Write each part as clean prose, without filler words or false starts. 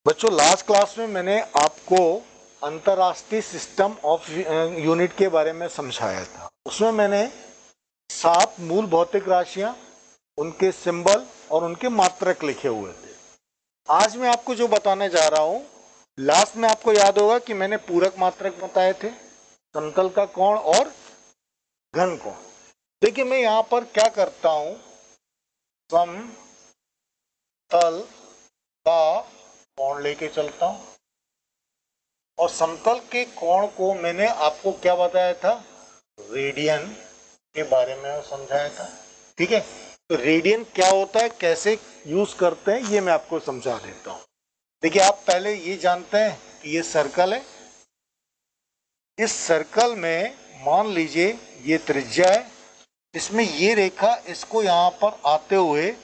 बच्चों last class में मैंने आपको अंतरराष्ट्रीय सिस्टम ऑफ यूनिट के बारे में समझाया था। उसमें मैंने 7 मूल भौतिक राशियां, उनके सिंबल और उनके मात्रक लिखे हुए थे। आज मैं आपको जो बताने जा रहा हूं, लास्ट में आपको याद होगा कि मैंने पूरक मात्रक बताए थे, समतल का कोण और घन कोण। देखिए मैं यहां पर क्या करता हूं, समतल का कोण लेके चलता हूं और समतल के कोण को मैंने आपको क्या बताया था, रेडियन के बारे में समझाया था। ठीक है, तो रेडियन क्या होता है, कैसे यूज करते हैं, ये मैं आपको समझा देता हूं। देखिए आप पहले ये जानते हैं कि ये सर्कल है। इस सर्कल में मान लीजिए ये त्रिज्या है, इसमें ये रेखा इसको यहां पर आते हुए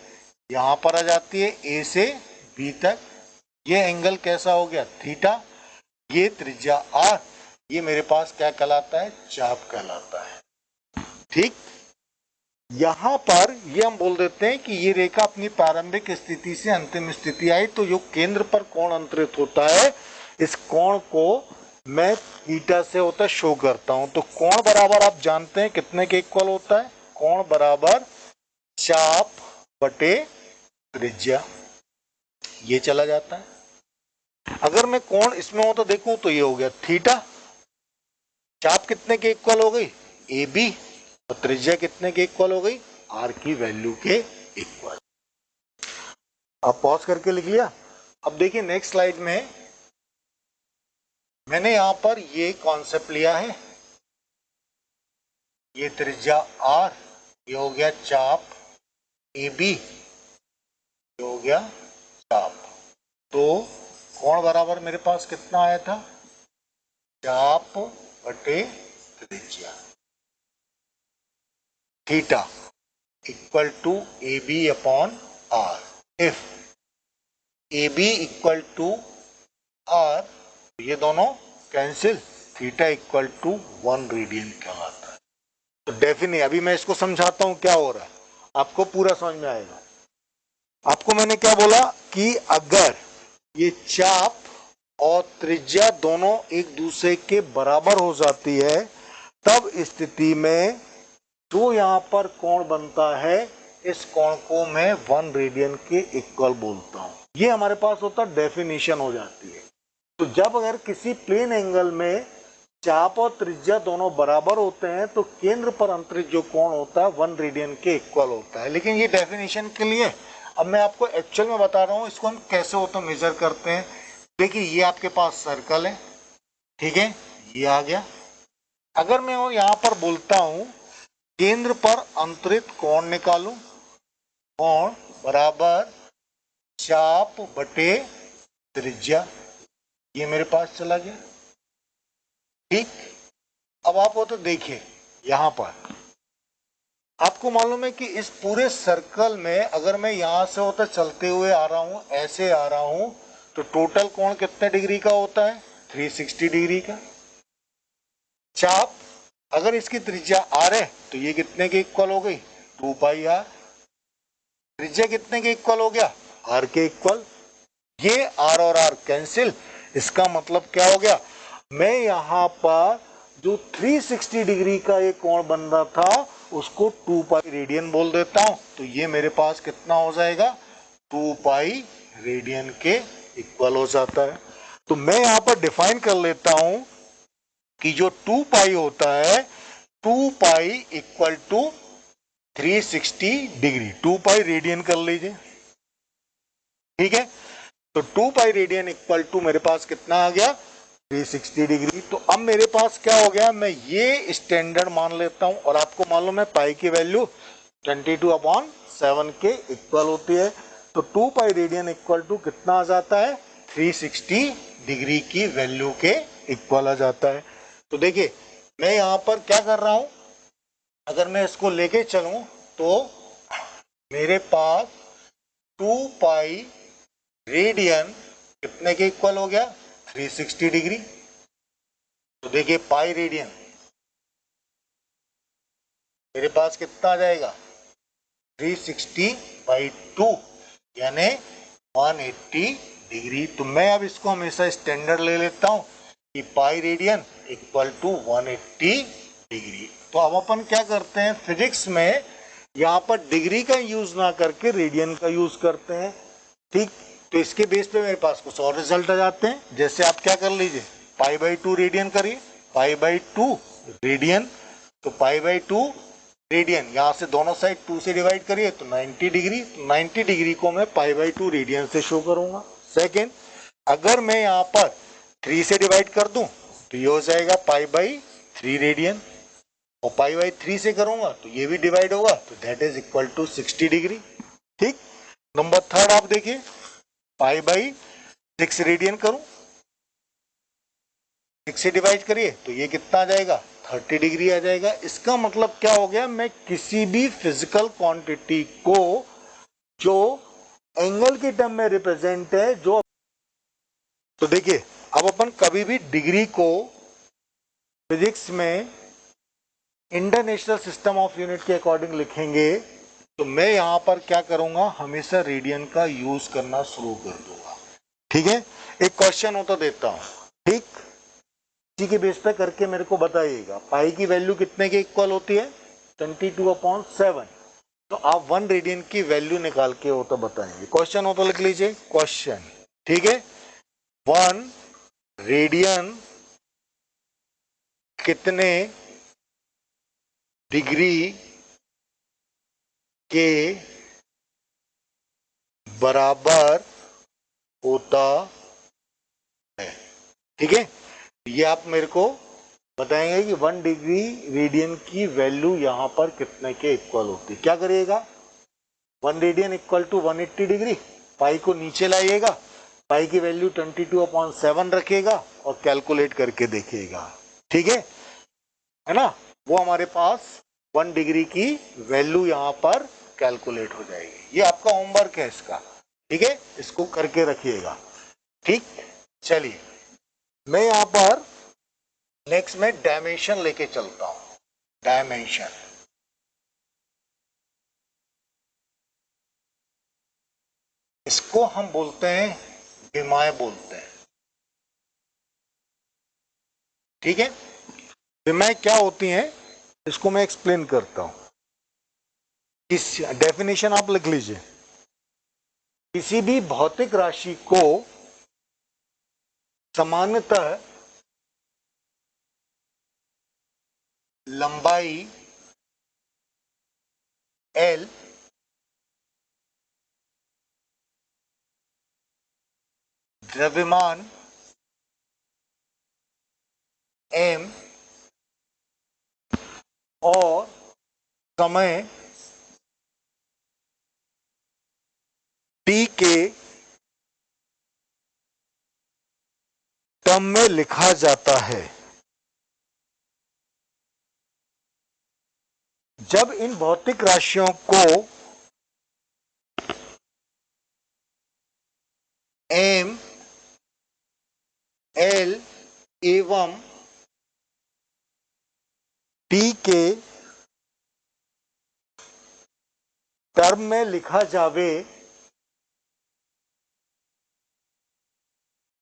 यहां पर आ जाती है, ए से बी तक। ये एंगल कैसा हो गया, थीटा। ये त्रिज्या आर, ये मेरे पास क्या कहलाता है, चाप कहलाता है। ठीक, यहां पर ये हम बोल देते हैं कि ये रेखा अपनी प्रारंभिक स्थिति से अंतिम स्थिति आई, तो जो केंद्र पर कोण अंतरित होता है, इस कोण को मैं थीटा से होता शो करता हूं। तो कोण बराबर आप जानते हैं कितने के इक्वल होता है, कोण बराबर चाप बटे त्रिज्या, ये चला जाता है। अगर मैं कोण इसमें हो तो देखूं तो ये हो गया थीटा, चाप कितने के इक्वल हो गई, ए बी, और त्रिज्या कितने के इक्वल हो गई, आर की वैल्यू के इक्वल। अब पॉज करके लिख लिया। अब देखिए नेक्स्ट स्लाइड में मैंने यहां पर ये कॉन्सेप्ट लिया है, ये त्रिज्या आर, ये हो गया चाप ए बी, ये हो गया चाप। तो कोण बराबर मेरे पास कितना आया था, चाप बटे त्रिज्या, theta equal to A B upon R. If A B equal to R, ये दोनों cancel, theta equal to 1 radian कहलाता है। तो डेफिनेट, अभी मैं इसको समझाता हूं क्या हो रहा है, आपको पूरा समझ में आएगा। आपको मैंने क्या बोला कि अगर ये चाप और त्रिज्या दोनों एक दूसरे के बराबर हो जाती है, तब स्थिति में जो यहां पर कोण बनता है, इस कोण को मैं 1 रेडियन के इक्वल बोलता हूं। ये हमारे पास होता डेफिनेशन हो जाती है। तो जब अगर किसी प्लेन एंगल में चाप और त्रिज्या दोनों बराबर होते हैं, तो केंद्र पर अंतरित जो कोण होता है 1 रेडियन के इक्वल होता है। लेकिन ये डेफिनेशन के लिए, अब मैं आपको एक्चुअल में बता रहा हूं इसको हम कैसे होता मेजर करते हैं। देखिए ये आपके पास सर्कल है, ठीक है, ये आ गया। अगर मैं यहां पर बोलता हूं केंद्र पर अंतरित कोण निकालूं, कोण बराबर चाप बटे त्रिज्या, ये मेरे पास चला गया। ठीक, अब आप वो तो देखिए यहां पर आपको मालूम है कि इस पूरे सर्कल में अगर मैं यहां से होता चलते हुए आ रहा हूं, ऐसे आ रहा हूं, तो टोटल कोण कितने डिग्री का होता है, 360 डिग्री का। चाप अगर इसकी त्रिज्या आर है तो ये कितने के इक्वल हो गई, 2 पाई आर। त्रिज्या कितने के इक्वल हो गया, आर के इक्वल। ये आर और आर कैंसिल, इसका मतलब क्या हो गया, मैं यहां पर जो 360 डिग्री का ये कोण बन रहा था उसको 2 पाई रेडियन बोल देता हूं। तो ये मेरे पास कितना हो जाएगा, 2 पाई रेडियन के इक्वल हो जाता है। तो मैं यहां पर डिफाइन कर लेता हूं कि जो 2 पाई होता है, 2 pi equal to 360 degree, 2 pi radian कर लीजिए। ठीक है, तो 2 पाई रेडियन इक्वल टू मेरे पास कितना आ गया, 360 डिग्री। तो अब मेरे पास क्या हो गया, मैं ये स्टैंडर्ड मान लेता हूं, और आपको मालूम है पाई की वैल्यू 22/7 के इक्वल होती है। तो 2 पाई रेडियन इक्वल टू कितना आ जाता है, 360 डिग्री की वैल्यू के इक्वल आ जाता है। तो देखिए मैं यहां पर क्या कर रहा हूं, अगर मैं इसको लेके चलूं तो मेरे पास 2 पाई रेडियन कितने के इक्वल हो गया, 360 डिग्री। तो देखिए पाई रेडियन मेरे पास कितना आ जाएगा, 360/2 यानी 180 डिग्री। तो मैं अब इसको हमेशा स्टैंडर्ड ले लेता हूं कि pi radian equal to 180 degree. तो अब अपन क्या करते हैं फिजिक्स में, यहाँ पर डिग्री का यूज ना करके रेडियन का यूज करते हैं। ठीक, तो इसके बेस पे मेरे पास कुछ और रिजल्ट आ जाते हैं। जैसे आप क्या कर लीजिए, पाई बाई 2 रेडियन करिए, पाई बाई 2 रेडियन। तो पाई बाई 2 रेडियन, यहाँ से दोनों साइड 2 से डिवाइड करिए तो 90 डिग्री। तो 90 डिग्री को मैं पाई बाई 2 रेडियन से शो करूंगा। सेकेंड, अगर मैं यहाँ पर 3 से डिवाइड कर दूं तो ये हो जाएगा पाई बाई 3 रेडियन, और पाई बाई 3 से करूंगा तो ये भी डिवाइड होगा, तो that is equal to 60 degree. ठीक, नंबर थर्ड आप देखिए, पाई बाई 6 रेडियन करूं, 6 से डिवाइड करिए तो ये कितना आ जाएगा, 30 डिग्री आ जाएगा। इसका मतलब क्या हो गया, मैं किसी भी फिजिकल क्वांटिटी को जो एंगल के टर्म में रिप्रेजेंट है, जो, तो देखिए अब अपन कभी भी डिग्री को फिजिक्स में इंटरनेशनल सिस्टम ऑफ यूनिट के अकॉर्डिंग लिखेंगे, तो मैं यहां पर क्या करूंगा, हमेशा रेडियन का यूज करना शुरू कर दूंगा। ठीक है, एक क्वेश्चन हो तो देता हूं, ठीक, इसी के बेस पे करके मेरे को बताइएगा, पाई की वैल्यू कितने के इक्वल होती है, 22/7। तो आप 1 रेडियन की वैल्यू निकाल के हो तो बताएंगे। क्वेश्चन हो तो लिख लीजिए क्वेश्चन, ठीक है, 1 रेडियन कितने डिग्री के बराबर होता है। ठीक है, ये आप मेरे को बताएंगे कि 1 डिग्री रेडियन की वैल्यू यहां पर कितने के इक्वल होती है। क्या करिएगा, 1 रेडियन इक्वल टू 180 डिग्री, पाई को नीचे लाइएगा, पाई की वैल्यू 22/7 रखिएगा और कैलकुलेट करके देखिएगा। ठीक है ना, वो हमारे पास 1 डिग्री की वैल्यू यहां पर कैलकुलेट हो जाएगी। ये आपका होमवर्क है इसका, ठीक है, इसको करके रखिएगा। ठीक, चलिए मैं यहां पर नेक्स्ट में डायमेंशन लेके चलता हूं। डायमेंशन, इसको हम बोलते हैं विमाएं बोलते हैं। ठीक है, विमाएं क्या होती हैं इसको मैं एक्सप्लेन करता हूं। इस डेफिनेशन आप लिख लीजिए, किसी भी भौतिक राशि को सामान्यतः लंबाई L, द्रव्यमान M और समय T के टर्म में लिखा जाता है। जब इन भौतिक राशियों को M, L एवं T के टर्म में लिखा जावे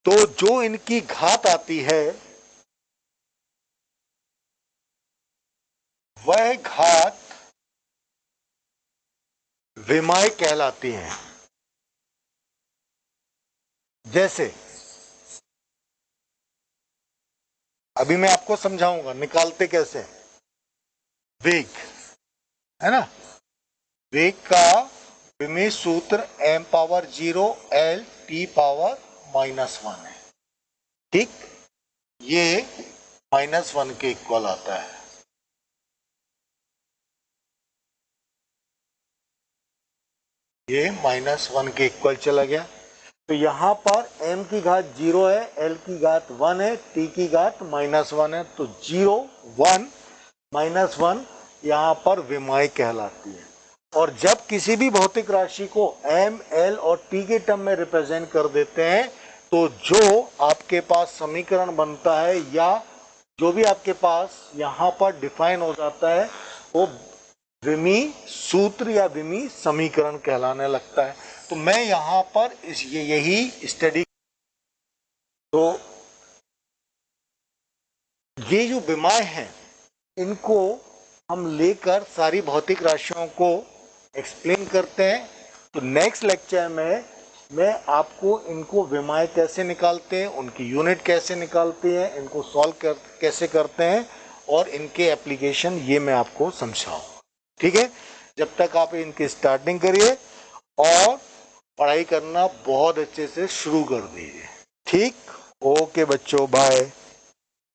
तो जो इनकी घात आती है वह घात विमाएं कहलाती हैं। जैसे अभी मैं आपको समझाऊंगा निकालते कैसे। वेग है ना, वेग का विमेय सूत्र m⁻0 L T⁻⁻1 है। ठीक, ये -1 के इक्वल आता है। ये -1 के इक्वल चला गया। तो यहां पर m की घात 0 है, l की घात 1 है, t की घात -1 है। तो 0, 1, -1 यहां पर विमाएं कहलाती है। और जब किसी भी भौतिक राशि को m, l और t के टर्म में रिप्रेजेंट कर देते हैं तो जो आपके पास समीकरण बनता है या जो भी आपके पास यहां पर डिफाइन हो जाता है वो विमीय सूत्र या विमीय समीकरण कहलाने लगता है। तो मैं यहाँ पर यही स्टडी, तो ये जो विमाएं हैं इनको हम लेकर सारी भौतिक राशियों को एक्सप्लेन करते हैं। तो नेक्स्ट लेक्चर में मैं आपको इनको विमाएं कैसे निकालते हैं, उनकी यूनिट कैसे निकालते हैं, इनको सॉल्व कैसे करते हैं और इनके एप्लीकेशन ये मैं आपको समझाऊंगा। ठीक है, जब तक आप इनकी स्टार्टिंग करिए और पढ़ाई करना बहुत अच्छे से शुरू कर दीजिए। ठीक, ओके बच्चों, बाय।